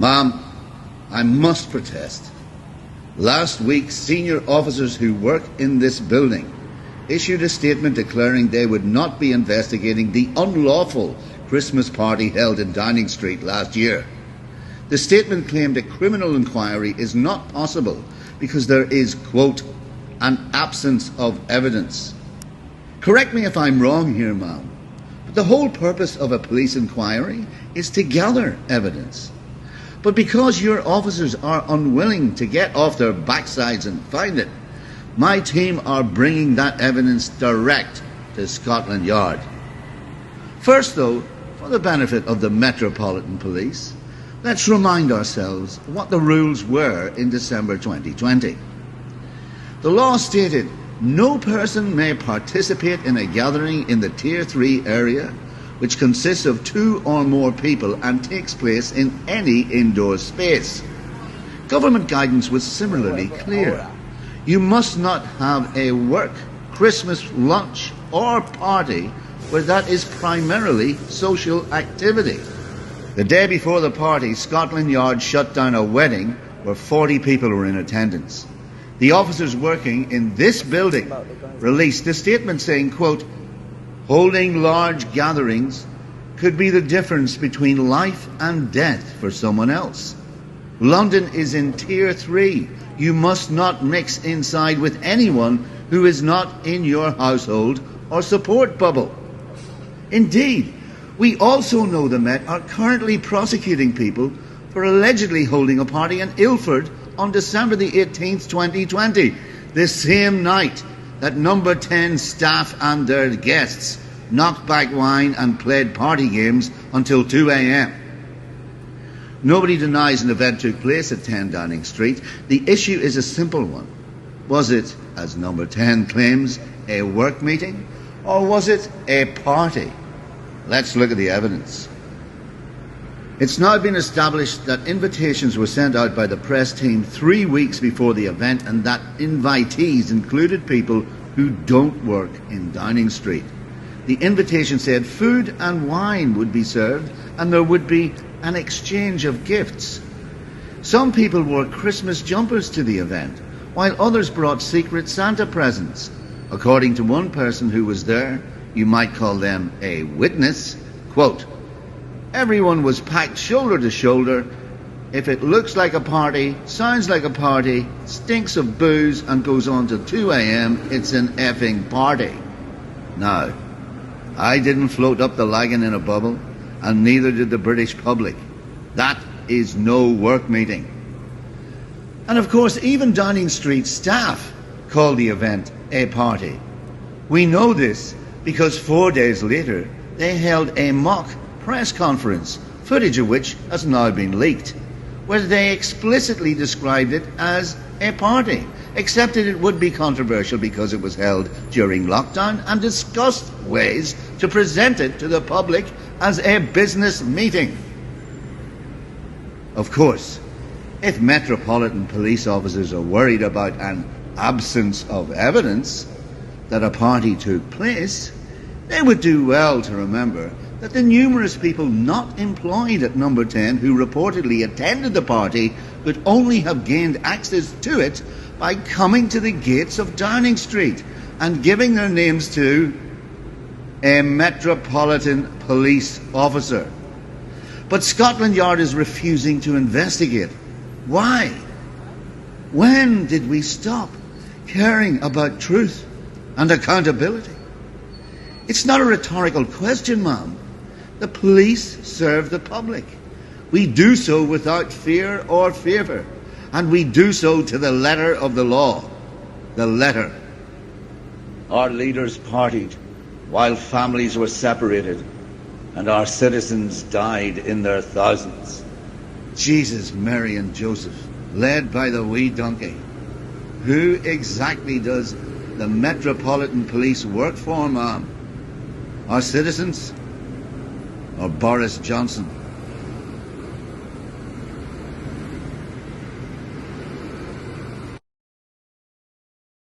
Ma'am, I must protest. Last week, senior officers who work in this building issued a statement declaring they would not be investigating the unlawful Christmas party held in Downing Street last year. The statement claimed a criminal inquiry is not possible because there is, quote, an absence of evidence. Correct me if I'm wrong here, ma'am, but the whole purpose of a police inquiry is to gather evidence. But because your officers are unwilling to get off their backsides and find it, my team are bringing that evidence direct to Scotland Yard. First, though, for the benefit of the Metropolitan Police, let's remind ourselves what the rules were in December 2020. The law stated no person may participate in a gathering in the Tier 3 area which consists of 2 or more people and takes place in any indoor space. Government guidance was similarly clear. You must not have a work, Christmas lunch or party where that is primarily social activity. The day before the party, Scotland Yard shut down a wedding where 40 people were in attendance. The officers working in this building released a statement saying, quote, holding large gatherings could be the difference between life and death for someone else. London is in Tier 3. You must not mix inside with anyone who is not in your household or support bubble. Indeed, we also know the Met are currently prosecuting people for allegedly holding a party in Ilford on December the 18th, 2020, the same night that Number 10 staff and their guests knocked back wine and played party games until 2 a.m. Nobody denies an event took place at 10 Downing Street. The issue is a simple one. Was it, as Number 10 claims, a work meeting, or was it a party? Let's look at the evidence. It's now been established that invitations were sent out by the press team 3 weeks before the event and that invitees included people who don't work in Downing Street. The invitation said food and wine would be served and there would be an exchange of gifts. Some people wore Christmas jumpers to the event, while others brought secret Santa presents. According to one person who was there, you might call them a witness, quote, everyone was packed shoulder to shoulder. If it looks like a party, sounds like a party, stinks of booze and goes on till 2 a.m., it's an effing party. Now, I didn't float up the lagan in a bubble, and neither did the British public. That is no work meeting. And of course, even Downing Street staff called the event a party. We know this because 4 days later, they held a mock press conference, footage of which has now been leaked, where they explicitly described it as a party, except that it would be controversial because it was held during lockdown, and discussed ways to present it to the public as a business meeting. Of course, if Metropolitan Police officers are worried about an absence of evidence that a party took place, they would do well to remember that the numerous people not employed at Number 10 who reportedly attended the party could only have gained access to it by coming to the gates of Downing Street and giving their names to a Metropolitan Police officer. But Scotland Yard is refusing to investigate. Why? When did we stop caring about truth and accountability? It's not a rhetorical question, ma'am. The police serve the public. We do so without fear or favour, and we do so to the letter of the law. The letter. Our leaders partied while families were separated, and our citizens died in their thousands. Jesus, Mary and Joseph, led by the wee donkey. Who exactly does the Metropolitan Police work for, ma'am? Our citizens? Or Boris Johnson?